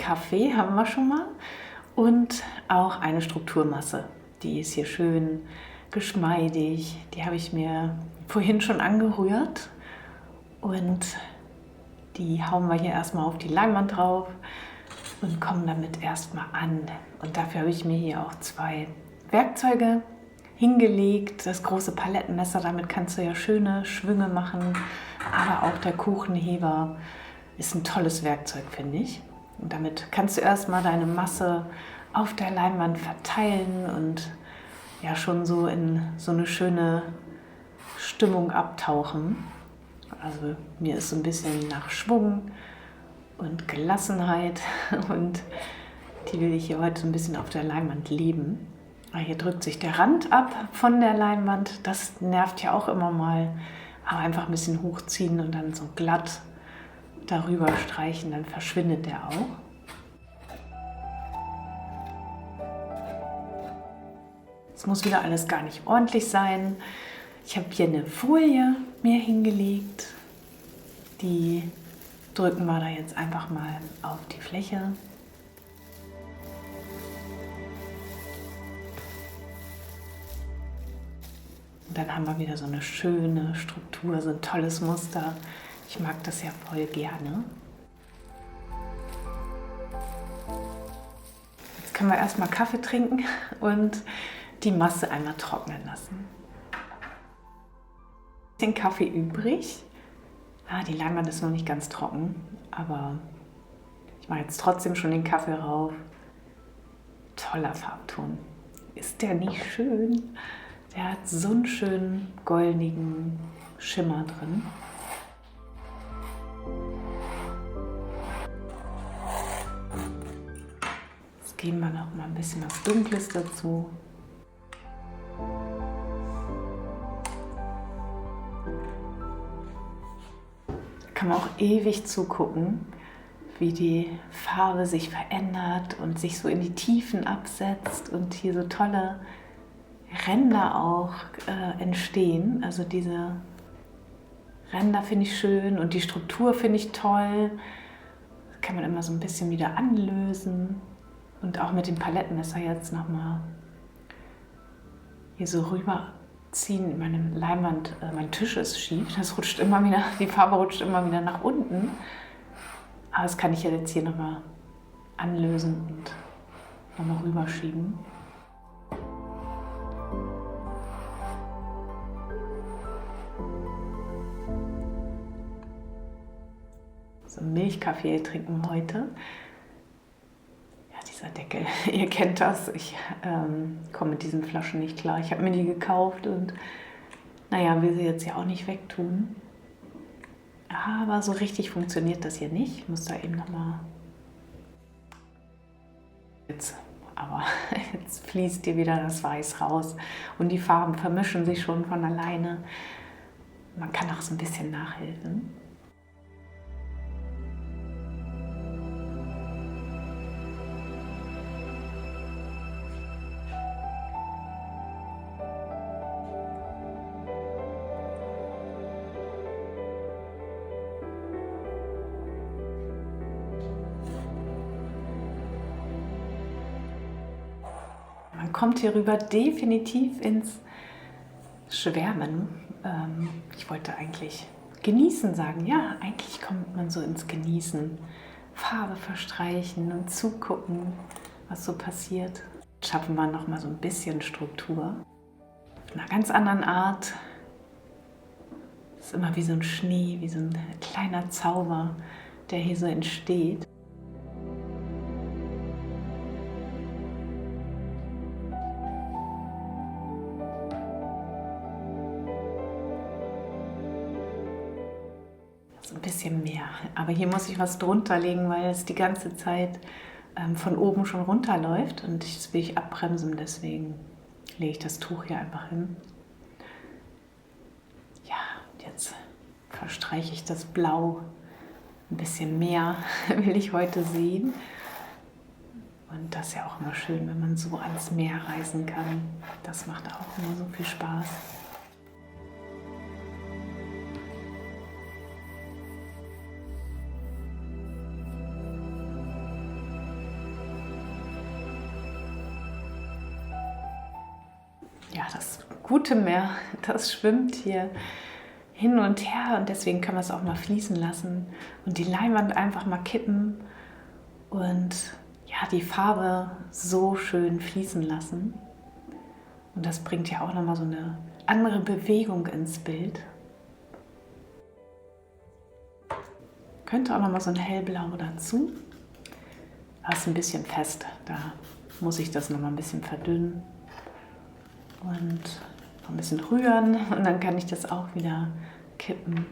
Milchkaffee haben wir schon mal und auch eine Strukturmasse. Die ist hier schön geschmeidig. Die habe ich mir vorhin schon angerührt und die hauen wir hier erstmal auf die Leinwand drauf und kommen damit erstmal an. Und dafür habe ich mir hier auch 2 Werkzeuge hingelegt. Das große Palettenmesser, damit kannst du ja schöne Schwünge machen, aber auch der Kuchenheber ist ein tolles Werkzeug, finde ich. Und damit kannst du erstmal deine Masse auf der Leinwand verteilen und ja schon so in so eine schöne Stimmung abtauchen. Also mir ist so ein bisschen nach Schwung und Gelassenheit und die will ich hier heute so ein bisschen auf der Leinwand leben. Hier drückt sich der Rand ab von der Leinwand, das nervt ja auch immer mal, aber einfach ein bisschen hochziehen und dann so glatt darüber streichen, dann verschwindet der auch. Es muss wieder alles gar nicht ordentlich sein. Ich habe hier eine Folie mir hingelegt, die drücken wir da jetzt einfach mal auf die Fläche. Und dann haben wir wieder so eine schöne Struktur, so ein tolles Muster. Ich mag das ja voll gerne. Jetzt können wir erstmal Kaffee trinken und die Masse einmal trocknen lassen. Den Kaffee übrig. Die Leinwand ist noch nicht ganz trocken, aber ich mache jetzt trotzdem schon den Kaffee rauf. Toller Farbton. Ist der nicht schön? Der hat so einen schönen goldenen Schimmer drin. Jetzt geben wir noch mal ein bisschen was Dunkles dazu. Kann man auch ewig zugucken, wie die Farbe sich verändert und sich so in die Tiefen absetzt und hier so tolle Ränder auch entstehen. Also diese Ränder finde ich schön und die Struktur finde ich toll. Das kann man immer so ein bisschen wieder anlösen und auch mit dem Palettenmesser jetzt nochmal hier so rüberziehen. Meine Leinwand, mein Tisch ist schief, das rutscht immer wieder, die Farbe rutscht immer wieder nach unten. Aber das kann ich ja jetzt hier nochmal anlösen und nochmal rüberschieben. So Milchkaffee trinken wir heute. Ja, dieser Deckel, ihr kennt das. Ich komme mit diesen Flaschen nicht klar. Ich habe mir die gekauft und naja, will sie jetzt ja auch nicht wegtun. Aber so richtig funktioniert das hier nicht. Ich muss da eben nochmal... Aber jetzt fließt hier wieder das Weiß raus und die Farben vermischen sich schon von alleine. Man kann auch so ein bisschen nachhelfen. Man kommt hierüber definitiv ins Schwärmen. Ich wollte eigentlich genießen sagen. Ja, eigentlich kommt man so ins Genießen. Farbe verstreichen und zugucken, was so passiert. Schaffen wir noch mal so ein bisschen Struktur. Auf einer ganz anderen Art. Es ist immer wie so ein Schnee, wie so ein kleiner Zauber, der hier so entsteht. Ein bisschen mehr, aber hier muss ich was drunter legen, weil es die ganze Zeit von oben schon runterläuft und das will ich abbremsen, deswegen lege ich das Tuch hier einfach hin. Ja, jetzt verstreiche ich das Blau ein bisschen mehr, will ich heute sehen. Und das ist ja auch immer schön, wenn man so ans Meer reisen kann. Das macht auch immer so viel Spaß. das gute Meer, das schwimmt hier hin und her und deswegen können wir es auch mal fließen lassen und die Leinwand einfach mal kippen und ja, die Farbe so schön fließen lassen. Und das bringt ja auch nochmal so eine andere Bewegung ins Bild. Könnte auch nochmal so ein hellblau dazu. Aber es ist ein bisschen fest, da muss ich das nochmal ein bisschen verdünnen und noch ein bisschen rühren und dann kann ich das auch wieder kippen.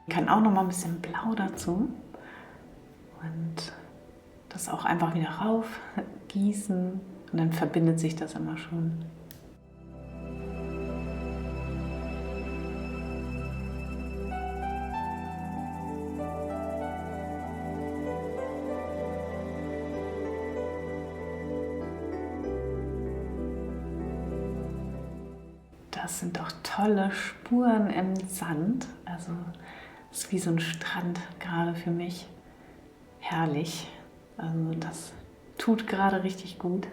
Ich kann auch noch mal ein bisschen Blau dazu und das auch einfach wieder rauf gießen und dann verbindet sich das immer schon. Das sind auch tolle Spuren im Sand, also es ist wie so ein Strand gerade für mich. Herrlich. Also das tut gerade richtig gut.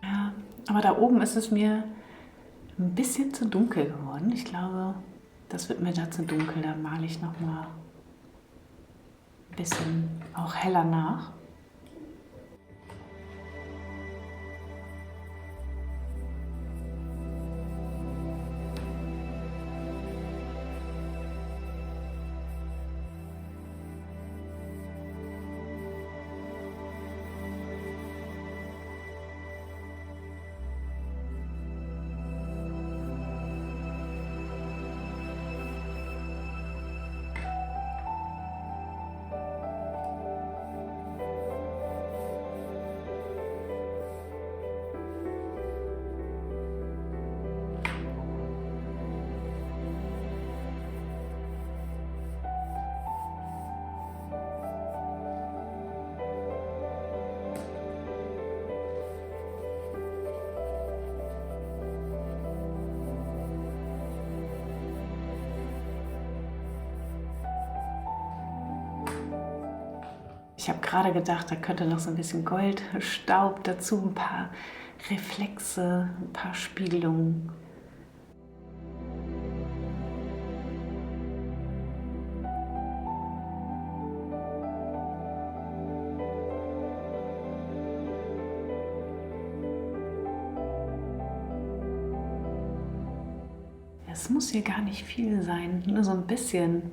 Ja, aber da oben ist es mir ein bisschen zu dunkel geworden. Ich glaube, das wird mir da zu dunkel. Da male ich noch mal ein bisschen auch heller nach. Ich habe gerade gedacht, da könnte noch so ein bisschen Goldstaub dazu, ein paar Reflexe, ein paar Spiegelungen. Es muss hier gar nicht viel sein, nur so ein bisschen,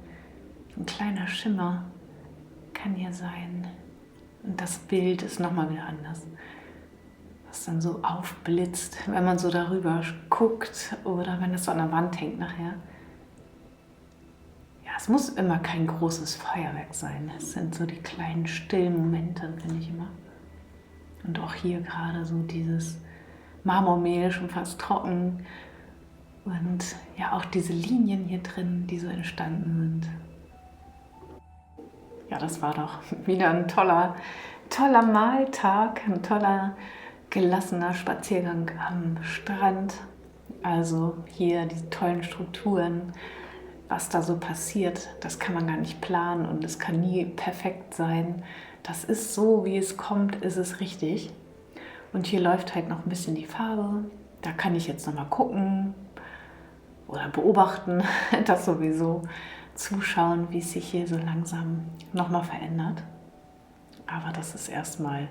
so ein kleiner Schimmer kann hier sein. Und das Bild ist nochmal wieder anders. Was dann so aufblitzt, wenn man so darüber guckt oder wenn es so an der Wand hängt nachher. Ja, es muss immer kein großes Feuerwerk sein. Es sind so die kleinen stillen Momente, finde ich immer. Und auch hier gerade so dieses Marmormehl schon fast trocken. Und ja, auch diese Linien hier drin, die so entstanden sind. Ja, das war doch wieder ein toller Maltag, ein toller, gelassener Spaziergang am Strand. Also hier diese tollen Strukturen, was da so passiert, das kann man gar nicht planen und es kann nie perfekt sein. Das ist so, wie es kommt, ist es richtig. Und hier läuft halt noch ein bisschen die Farbe, Da kann ich jetzt nochmal gucken oder beobachten, das sowieso, zuschauen, wie es sich hier so langsam nochmal verändert. Aber das ist erstmal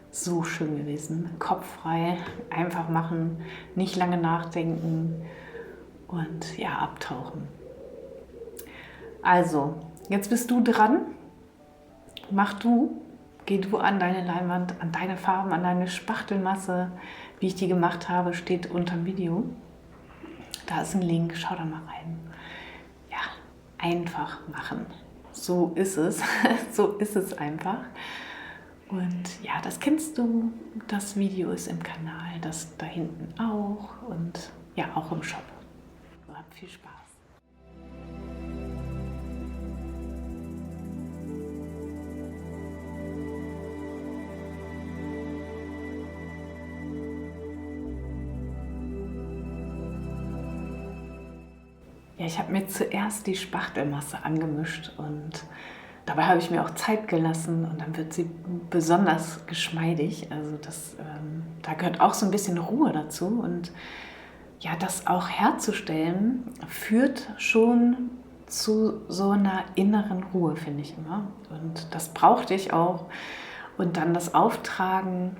so schön gewesen. Kopf frei, einfach machen, nicht lange nachdenken und ja, abtauchen. Also, jetzt bist du dran. Mach du, geh du an deine Leinwand, an deine Farben, an deine Spachtelmasse. Wie ich die gemacht habe, steht unter dem Video. Da ist ein Link, schau da mal rein. Ja, einfach machen. So ist es. So ist es einfach. Und ja, das kennst du. Das Video ist im Kanal, das da hinten auch und ja, auch im Shop. Habt viel Spaß. Ja, ich habe mir zuerst die Spachtelmasse angemischt und dabei habe ich mir auch Zeit gelassen und dann wird sie besonders geschmeidig. Also da gehört auch so ein bisschen Ruhe dazu und ja, das auch herzustellen, führt schon zu so einer inneren Ruhe, finde ich immer. Und das brauchte ich auch. Und dann das Auftragen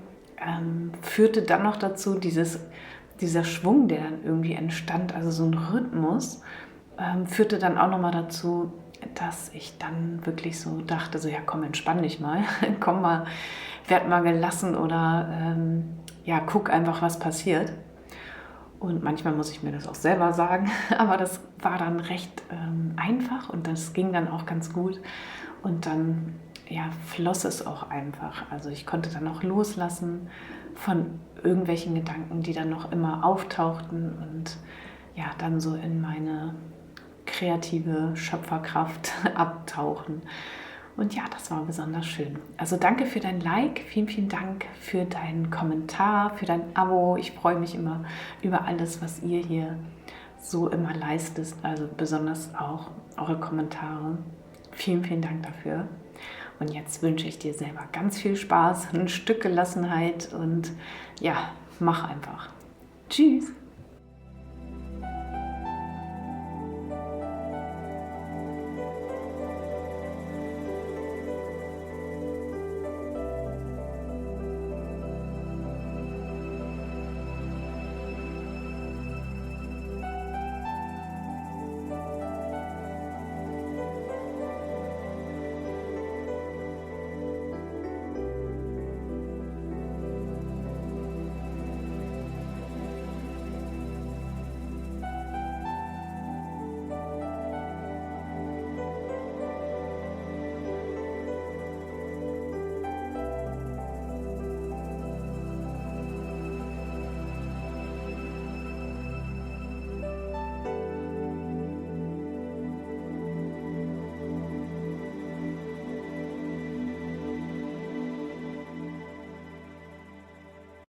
führte dann noch dazu, dieser Schwung, der dann irgendwie entstand, also so ein Rhythmus, führte dann auch nochmal dazu, dass ich dann wirklich so dachte, so ja komm, entspann dich mal, komm mal, werd mal gelassen oder ja, guck einfach, was passiert. Und manchmal muss ich mir das auch selber sagen, aber das war dann recht einfach und das ging dann auch ganz gut. Und dann ja, floss es auch einfach. Also ich konnte dann auch loslassen von irgendwelchen Gedanken, die dann noch immer auftauchten und ja, dann so in meine kreative Schöpferkraft abtauchen. Und ja, das war besonders schön. Also danke für dein Like, vielen, vielen Dank für deinen Kommentar, für dein Abo. Ich freue mich immer über alles, was ihr hier so immer leistet, also besonders auch eure Kommentare. Vielen, vielen Dank dafür. Und jetzt wünsche ich dir selber ganz viel Spaß, ein Stück Gelassenheit und ja, mach einfach. Tschüss!